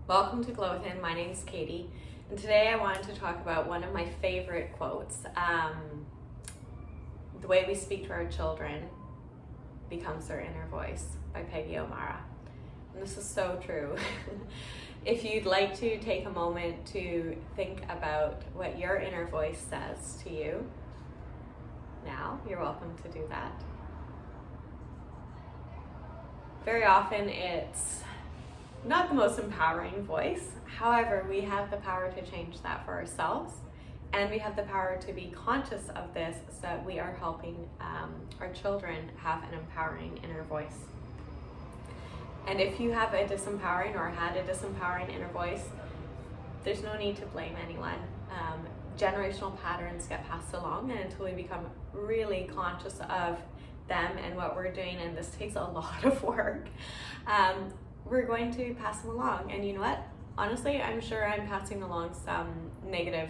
Welcome to Glow Within. My name is Katie, and today I wanted to talk about one of my favorite quotes. The way we speak to our children becomes their inner voice by Peggy O'Mara. And this is so true. If you'd like to take a moment to think about what your inner voice says to you, now you're welcome to do that. Very often it's not the most empowering voice. However, we have the power to change that for ourselves, and we have the power to be conscious of this so that we are helping our children have an empowering inner voice. And if you have a disempowering or had a disempowering inner voice, there's no need to blame anyone. Generational patterns get passed along, and until we become really conscious of them and what we're doing, and this takes a lot of work, we're going to pass them along. And you know what? Honestly, I'm sure I'm passing along some negative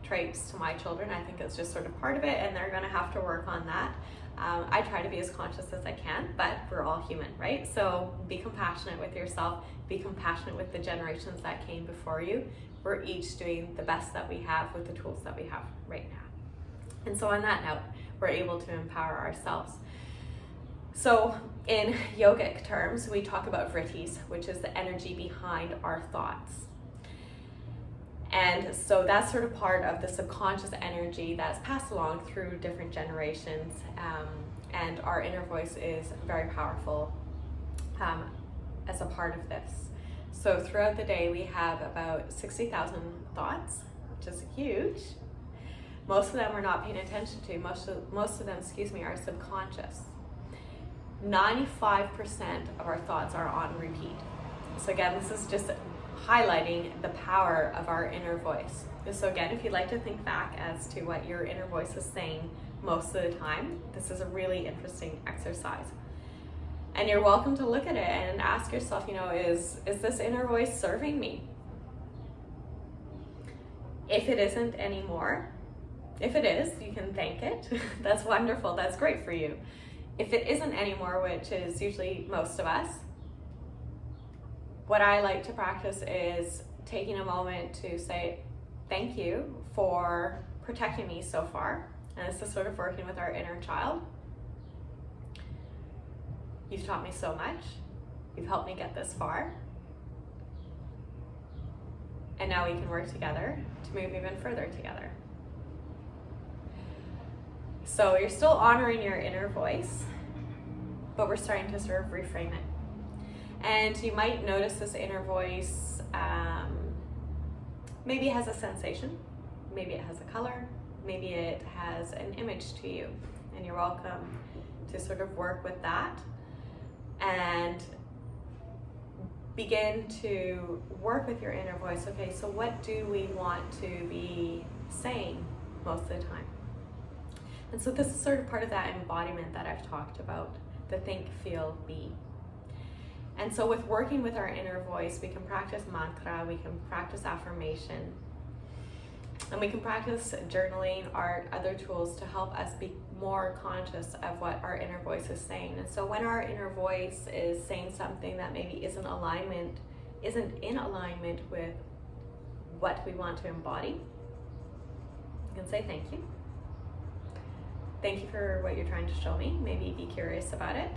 traits to my children. I think it's just sort of part of it, and they're going to have to work on that. I try to be as conscious as I can, but we're all human, right? So be compassionate with yourself, be compassionate with the generations that came before you. We're each doing the best that we have with the tools that we have right now. And so on that note, we're able to empower ourselves. So in yogic terms, we talk about vrittis, which is the energy behind our thoughts. And so that's sort of part of the subconscious energy that's passed along through different generations. And our inner voice is very powerful as a part of this. So throughout the day, we have about 60,000 thoughts, which is huge. Most of them we're not paying attention to. Most of them, are subconscious. 95% of our thoughts are on repeat. So again, this is just highlighting the power of our inner voice. So again, if you'd like to think back as to what your inner voice is saying most of the time, this is a really interesting exercise. And you're welcome to look at it and ask yourself, is this inner voice serving me? If it isn't anymore, if it is, you can thank it. That's wonderful, that's great for you. If it isn't anymore, which is usually most of us, what I like to practice is taking a moment to say, thank you for protecting me so far. And this is sort of working with our inner child. You've taught me so much. You've helped me get this far. And now we can work together to move even further together. So you're still honoring your inner voice, but we're starting to sort of reframe it. And you might notice this inner voice, maybe it has a sensation, maybe it has a color, maybe it has an image to you. And you're welcome to sort of work with that and begin to work with your inner voice. Okay, so what do we want to be saying most of the time? And so this is sort of part of that embodiment that I've talked about, the think, feel, be. And so with working with our inner voice, we can practice mantra, we can practice affirmation, and we can practice journaling, art, other tools to help us be more conscious of what our inner voice is saying. And so when our inner voice is saying something that maybe isn't in alignment with what we want to embody, you can say thank you. Thank you for what you're trying to show me. Maybe be curious about it.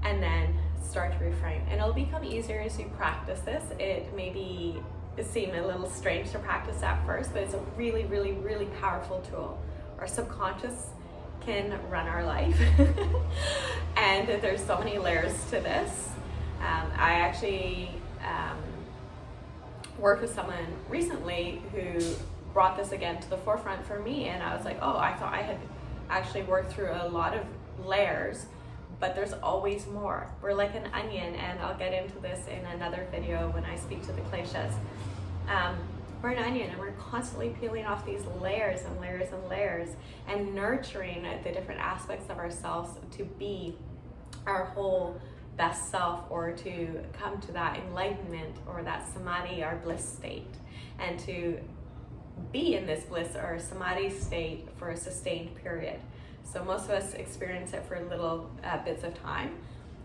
And then start to reframe. And it'll become easier as you practice this. It may seem a little strange to practice at first, but it's a really, really, really powerful tool. Our subconscious can run our life. And there's so many layers to this. I actually worked with someone recently who brought this again to the forefront for me, and I was like, oh, I thought I had actually worked through a lot of layers, but there's always more. We're like an onion, and I'll get into this in another video when I speak to the kleshas. We're an onion, and we're constantly peeling off these layers and layers and layers and nurturing the different aspects of ourselves to be our whole best self, or to come to that enlightenment or that samadhi, our bliss state, and to be in this bliss or samadhi state for a sustained period. So most of us experience it for little bits of time,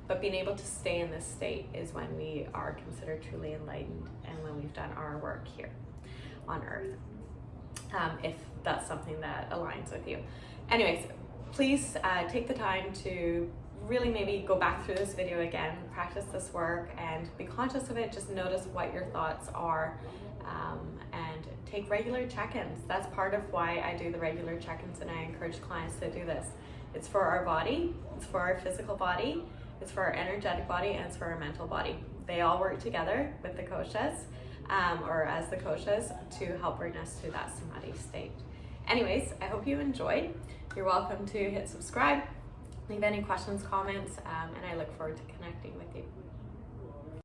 But being able to stay in this state is when we are considered truly enlightened and when we've done our work here on Earth, if that's something that aligns with you. Anyways, please take the time to really maybe go back through this video again, practice this work, and be conscious of it. Just notice what your thoughts are, and take regular check-ins. That's part of why I do the regular check-ins, and I encourage clients to do this. It's for our body, it's for our physical body, it's for our energetic body, and it's for our mental body. They all work together with the koshas, or as the koshas, to help bring us to that samadhi state. Anyways, I hope you enjoyed. You're welcome to hit subscribe, leave any questions, comments, and I look forward to connecting with you.